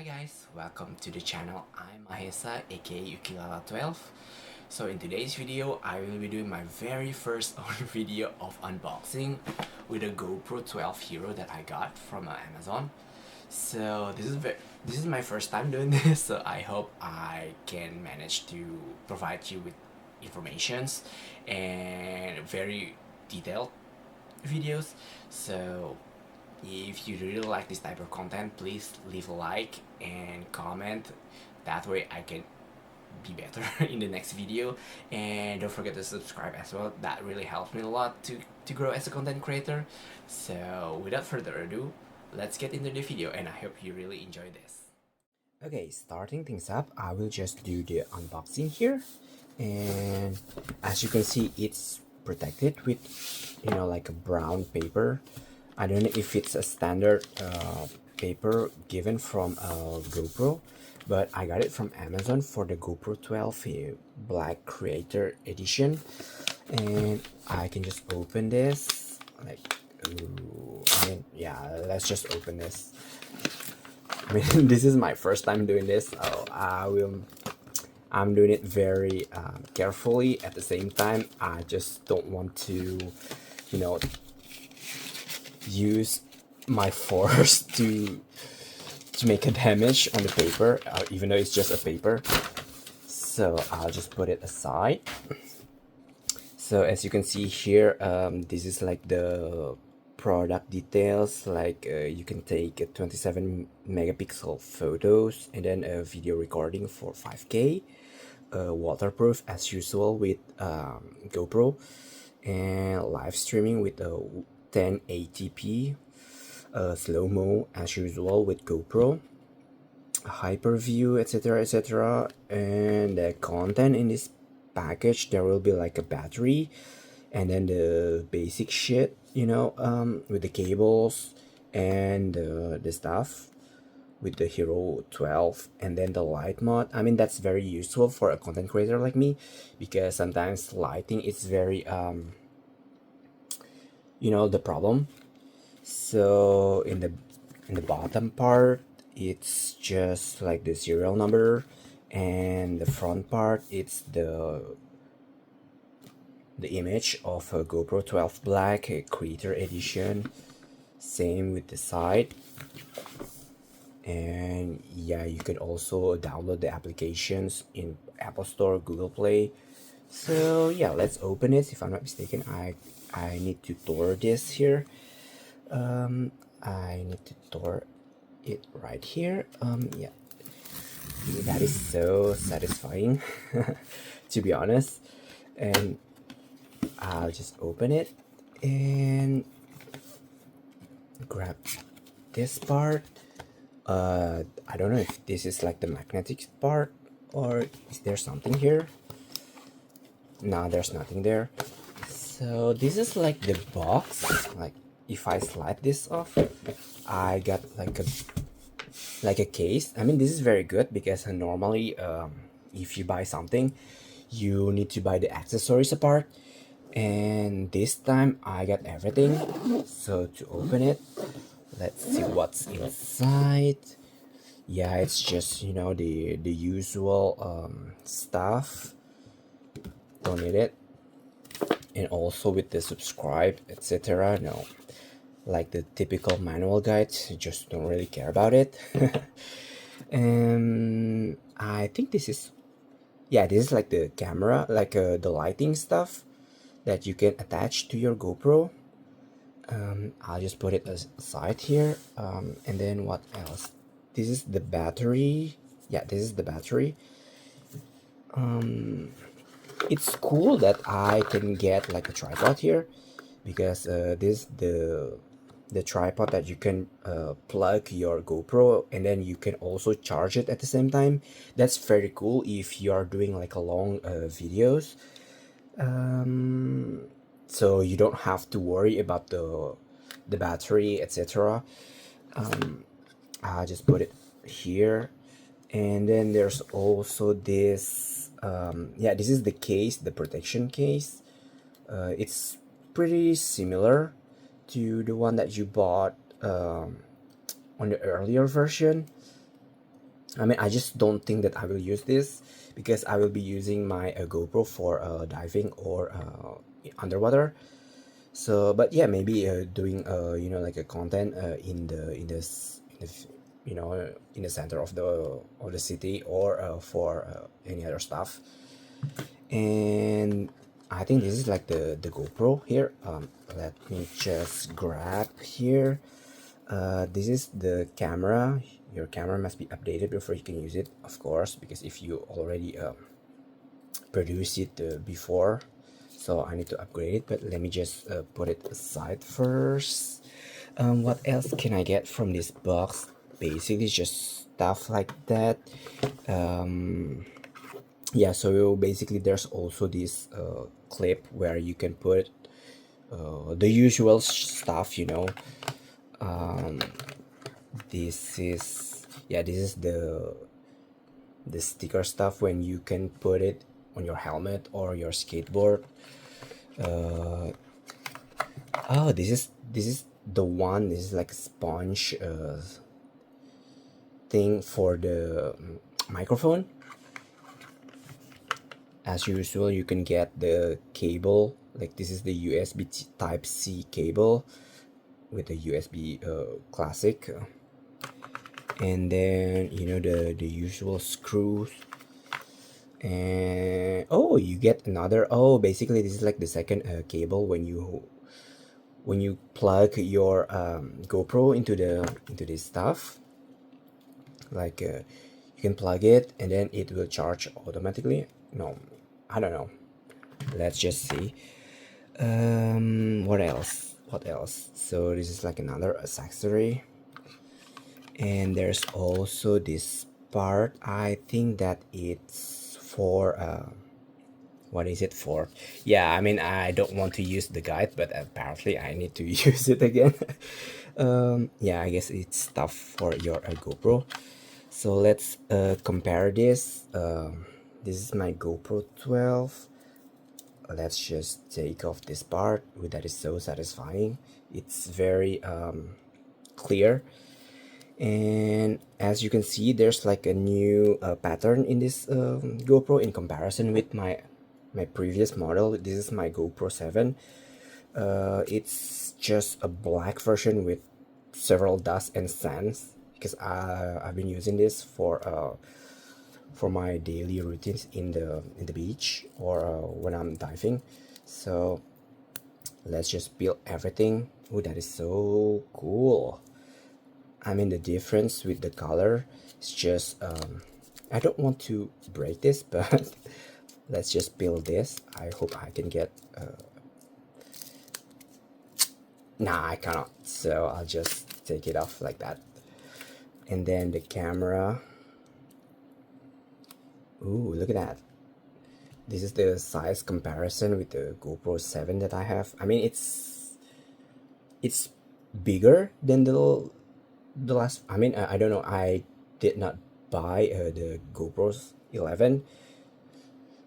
guys, welcome to the channel. I'm Mahesa aka Ukilala12. So in today's video, I will be doing my very first own video of unboxing with a GoPro 12 Hero that I got from Amazon. So this is my first time doing this, so I hope I can manage to provide you with informations and very detailed videos. So if you really like this type of content, please leave a like and comment. That way I can be better in the next video. And don't forget to subscribe as well. That really helps me a lot to grow as a content creator. So without further ado, let's get into the video and I hope you really enjoy this. Okay, starting things up, I will just do the unboxing here. And as you can see, it's protected with like a brown paper. I don't know if it's a standard paper given from GoPro, but I got it from Amazon for the GoPro 12 Black Creator Edition. And I can just open this like, ooh, yeah, let's just open this. This is my first time doing this, so I'm doing it very carefully. At the same time, I just don't want to use my force to make a damage on the paper, even though it's just a paper. So I'll just put it aside. So as you can see here, this is like the product details. Like you can take 27 megapixel photos and then a video recording for 5K, waterproof as usual with GoPro, and live streaming with 1080p, slow-mo as usual with GoPro, hyperview, etc, etc. And the content in this package, there will be like a battery and then the basic shit, with the cables and the stuff with the Hero 12, and then the light mod. I mean, that's very useful for a content creator like me, because sometimes lighting is very the problem. So in the bottom part, it's just like the serial number, and the front part, it's the image of a GoPro 12 Black Creator Edition. Same with the side. And yeah, you can also download the applications in Apple Store, Google Play. So yeah, let's open it. If I'm not mistaken, I need to Tor this here. I need to Tor it right here. Yeah, that is so satisfying to be honest. And I'll just open it and grab this part. I don't know if this is like the magnetic part, or is there something here? No, there's nothing there. So this is like the box. Like if I slide this off, I got like a case. I mean, this is very good because normally if you buy something, you need to buy the accessories apart, and this time I got everything. So to open it, let's see what's inside. Yeah, it's just the usual stuff. Don't need it. And also with the subscribe, etc. No, like the typical manual guides, just don't really care about it. And I think this is like the camera, like the lighting stuff that you can attach to your GoPro. I'll just put it aside here. And then what else? This is the battery. Yeah, this is the battery. It's cool that I can get like a tripod here, because this the tripod that you can plug your GoPro, and then you can also charge it at the same time. That's very cool if you are doing like a long videos. So you don't have to worry about the battery, etc. I'll just put it here. And then there's also this yeah, this is the case, the protection case. It's pretty similar to the one that you bought on the earlier version. I mean, I just don't think that I will use this because I will be using my GoPro for diving or underwater. So, but yeah, maybe doing you know, like a content you know, in the center of the city, or for any other stuff. And I think this is like the GoPro here. Let me just grab here. This is the camera. Your camera must be updated before you can use it, of course, because if you already produced it before, so I need to upgrade it. But let me just put it aside first. What else can I get from this box? Basically just stuff like that. Yeah, so basically there's also this clip where you can put the usual stuff, you know. This is, yeah, this is the sticker stuff when you can put it on your helmet or your skateboard. Oh, this is the one. This is like a sponge thing for the microphone. As usual, you can get the cable, like this is the USB type C cable with the USB classic, and then you know the usual screws. And oh, you get another, oh, basically this is like the second cable when you plug your GoPro into this stuff. Like you can plug it and then it will charge automatically. No, I don't know, let's just see. What else, so this is like another accessory. And there's also this part. I think that it's for what is it for? Yeah, I mean, I don't want to use the guide, but apparently I need to use it again. Yeah, I guess it's stuff for your GoPro. So let's compare this. This is my GoPro 12. Let's just take off this part. Ooh, that is so satisfying. It's very clear. And as you can see, there's like a new pattern in this GoPro in comparison with my previous model. This is my GoPro 7. It's just a black version with several dust and sands because I've been using this for my daily routines in the beach or when I'm diving. So let's just peel everything. Oh, that is so cool. I mean, the difference with the color is just I don't want to break this, but let's just peel this. I hope I can get nah, I cannot, so I'll just take it off like that. And then the camera. Ooh, look at that. This is the size comparison with the GoPro 7 that I have. I mean, it's bigger than the last. I mean, I don't know, I did not buy the GoPro's 11.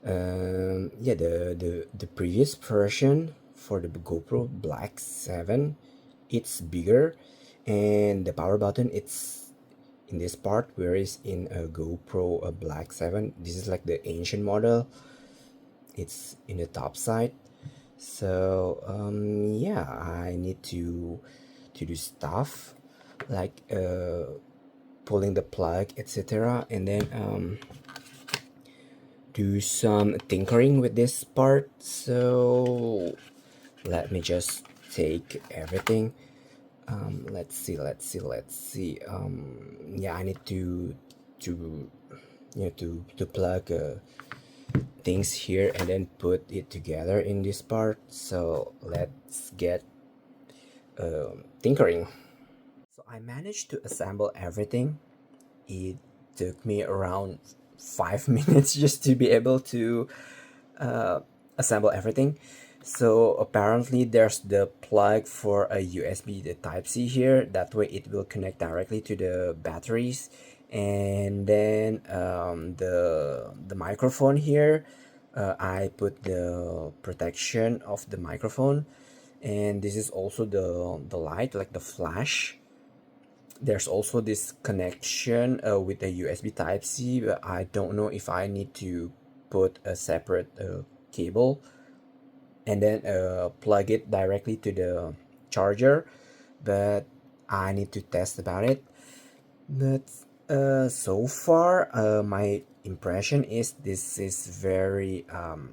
Yeah, the previous version for the GoPro Black 7, it's bigger, and the power button, it's in this part, whereas in a GoPro Black 7, this is like the ancient model, it's in the top side. So yeah, I need to do stuff like pulling the plug, etc., and then do some tinkering with this part. So let me just take everything. Let's see. Yeah, I need to you know, to plug things here and then put it together in this part. So let's get tinkering. So I managed to assemble everything. It took me around 5 minutes just to be able to assemble everything. So apparently there's the plug for a USB, the type C here, that way it will connect directly to the batteries. And then the microphone here, I put the protection of the microphone, and this is also the light, like the flash. There's also this connection with the USB Type-C, but I don't know if I need to put a separate cable and then plug it directly to the charger, but I need to test about it. But so far, my impression is this is very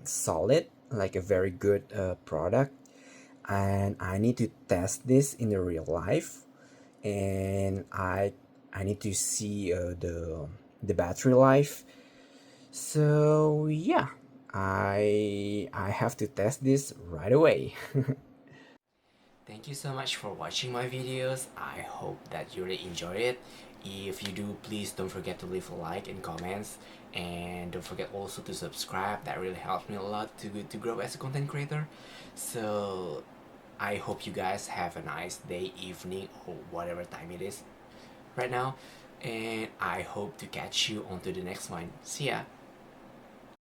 solid, like a very good product, and I need to test this in the real life, and I need to see the battery life. So yeah, I have to test this right away. Thank you so much for watching my videos. I hope that you really enjoyed it. If you do, please don't forget to leave a like and comments, and don't forget also to subscribe. That really helps me a lot to grow as a content creator. So I hope you guys have a nice day, evening, or whatever time it is right now, and I hope to catch you on to the next one. See ya.